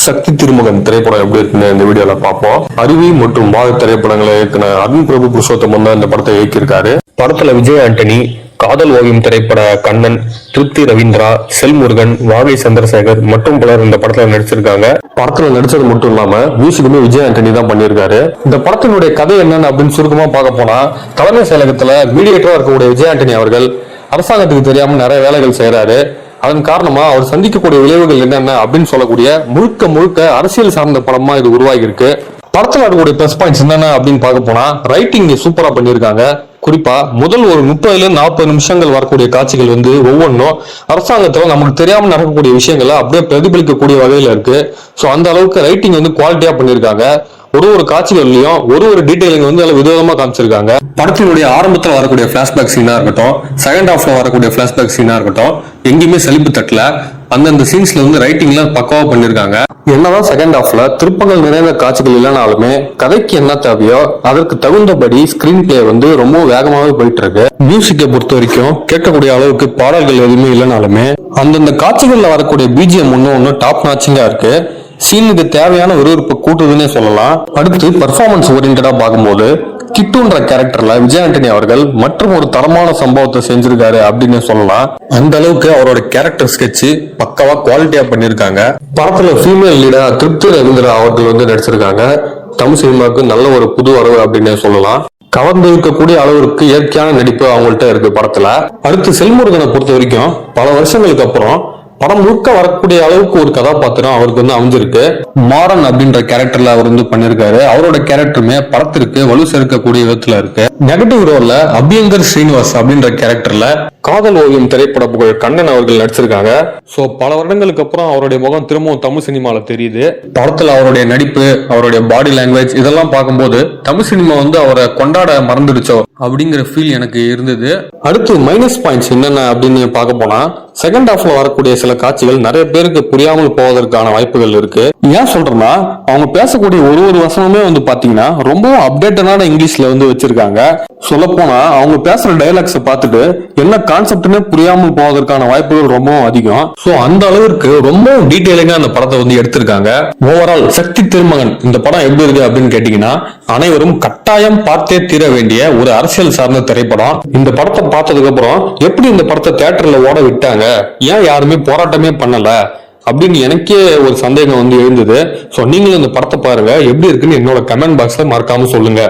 சக்தி திருமகன் திரைப்படம் எப்படி இருக்குன்னு இந்த வீடியோல பார்ப்போம். அருவி மற்றும் வாகு திரைப்படங்களை இயக்குன அருண் பிரபு புருஷோத்தமன் தான் இந்த படத்தை இயக்கியிருக்காரு. படத்துல விஜய் ஆண்டனி, காதல் ஓவியம் திரைப்பட கண்ணன், திருப்தி ரவீந்திரா, செல்முருகன், வாகை சந்திரசேகர் மற்றும் பலர் இந்த படத்துல நடிச்சிருக்காங்க. படத்துல நடிச்சது மட்டும் இல்லாம மியூசிக்குமே விஜய் ஆண்டனி தான் பண்ணியிருக்காரு. இந்த படத்தினுடைய கதை என்னன்னு அப்படின்னு சுருக்கமா பார்க்க போனா, தலைமை செயலகத்துல மீடியேட்டரா இருக்கக்கூடிய விஜய் ஆண்டனி அவர்கள் அரசாங்கத்துக்கு தெரியாம நிறைய வேலைகள் செய்யறாரு. அதன் காரணமா அவர் சந்திக்கக்கூடிய விளைவுகள் என்னென்ன அப்படின்னு சொல்லக்கூடிய முழுக்க அரசியல் சார்ந்த படமா இது உருவாகி இருக்கு. படத்துல இருக்கக்கூடிய பிளஸ் பாயிண்ட்ஸ் என்னென்ன அப்படின்னு பார்க்க போனா, ரைட்டிங் சூப்பரா பண்ணியிருக்காங்க. குறிப்பா முதல் ஒரு 30-40 நிமிஷங்கள் வரக்கூடிய காட்சிகள் ஒவ்வொன்றும் அரசாங்கத்துல நமக்கு தெரியாம நடக்கக்கூடிய விஷயங்களை அப்படியே பிரதிபலிக்கக்கூடிய வகையில இருக்கு. சோ அந்த அளவுக்கு ரைட்டிங் குவாலிட்டியா பண்ணியிருக்காங்க. ஒரு காட்சிகள்லயும் ஒரு டீடைலிங் அதுல விதவிதமா காமிச்சிருக்காங்க. படத்தினுடைய ஆரம்பத்துல வரக்கூடிய பிளாஷ்பேக் சீனா இருக்கட்டும், செகண்ட் ஹாஃப்ல வரக்கூடிய பிளாஷ்பேக் சீனா இருக்கட்டும், எங்கேயுமே சலிப்பு தட்டல. அந்தந்த சீன்ஸ்ல ரைட்டிங்ல பக்காவா பண்ணிருக்காங்க. என்னதான் செகண்ட் ஹாஃப்ல திருப்பங்கள் நிறைந்த காட்சிகள் இல்லைனாலுமே கதைக்கு என்ன தேவையோ அதற்கு தகுந்தபடி ஸ்கிரீன் பிளே ரொம்ப வேகமாவே போயிட்டு இருக்கு. மியூசிக்கை பொறுத்த வரைக்கும் கேட்கக்கூடிய அளவுக்கு பாடல்கள் எதுவுமே இல்லைனாலுமே அந்தந்த காட்சிகள்ல வரக்கூடிய பிஜிஎம் ஒன்னு டாப் நாச்சிங்கா இருக்கு. சீனுக்கு தேவையான விறுவிறுப்பு கூட்டுதுன்னே சொல்லலாம். அடுத்து பர்ஃபார்மன்ஸ் ஓரியன்டா பார்க்கும்போது கிட்டுன்ற கேரக்டர்ல விஜய் ஆண்டனி அவர்கள் மற்றும் ஒரு தரமான சம்பவத்தை செஞ்சிருக்காரு அப்படின்னு சொல்லலாம். அந்த அளவுக்கு அவரோட கேரக்டர் ஸ்கெட்ச் பக்காவா குவாலிட்டியா பண்ணிருக்காங்க. படத்துல ஃபீமேல் லீடா திருப்தி ரவீந்திரா அவர்கள் நடிச்சிருக்காங்க. தமிழ் சினிமாவுக்கு நல்ல ஒரு புது வரவு அப்படின்னு சொல்லலாம். கவர்ந்து இருக்கக்கூடிய அளவிற்கு இயற்கையான நடிப்பு அவங்கள்ட்ட இருக்கு படத்துல. அடுத்து செல்முருகனை பொறுத்த வரைக்கும் பல வருஷங்களுக்கு அப்புறம் படம் முழுக்க வரக்கூடிய அளவுக்கு ஒரு கதாபாத்திரம் அவருக்கு அமைஞ்சிருக்கு. மாறன் அப்படின்ற கேரக்டர்ல அவர் பண்ணிருக்காரு. அவரோட கேரக்டருமே படத்திற்கு வலு சேர்க்கக்கூடிய விதத்துல இருக்கு. நெகட்டிவ் ரோல்ல அபியங்கர் ஸ்ரீனிவாஸ் அப்படின்ற கேரக்டர்ல காதல் ஓவியம் திரைப்பட புகழ் கண்ணன் அவர்கள் நடிச்சிருக்காங்க. சோ பல வருடங்களுக்கு அப்புறம் அவருடைய முகம் திரும்பவும் தமிழ் சினிமால தெரியுது. படத்துல அவருடைய நடிப்பு, அவருடைய பாடி லாங்குவேஜ் இதெல்லாம் பார்க்கும்போது தமிழ் சினிமா அவரை கொண்டாட மறந்துடுச்சோ அப்படிங்கிற ஃபீல் எனக்கு இருந்தது. அடுத்து மைனஸ் பாயிண்ட்ஸ் என்னென்ன அப்படின்னு பார்க்க போனா, செகண்ட் ஹாஃப்ல வரக்கூடிய சில காட்சிகள் நிறைய பேருக்கு புரியாமல் போவதற்கான வாய்ப்புகள் இருக்கு. ஏன் சொல்றேன்னா, அவங்க பேசக்கூடிய ஒரு வசனமே பாத்தீங்கன்னா ரொம்பவும் அப்டேட்டடான இங்கிலீஷ்ல வச்சிருக்காங்க. சொல்ல போனா அவங்க பேசுற டைலாக்ஸ் பார்த்துட்டு என்ன கான்செப்ட்னே புரியாமல் போவதற்கான வாய்ப்புகள் ரொம்பவும் அதிகம். சோ அந்த அளவிற்கு ரொம்ப டீடைலிங்கா அந்த படத்தை எடுத்திருக்காங்க. ஓவரால் சக்தி திருமகன் இந்த படம் எப்படி இருக்கு அப்படின்னு கேட்டீங்கன்னா, அனைவரும் கட்டாயம் பார்த்தே தீர வேண்டிய ஒரு அரசியல் சார்ந்த திரைப்படம். இந்த படத்தை பார்த்ததுக்கு அப்புறம் எப்படி இந்த படத்தை தியேட்டர்ல ஓட விட்டாங்க, ஏன் யாருமே போராட்டமே பண்ணல அப்படின்னு எனக்கே ஒரு சந்தேகம் எழுந்தது. சோ நீங்களும் இந்த படத்தை பாருங்க, எப்படி இருக்குன்னு என்னோட கமெண்ட் பாக்ஸ்ல மறக்காம சொல்லுங்க.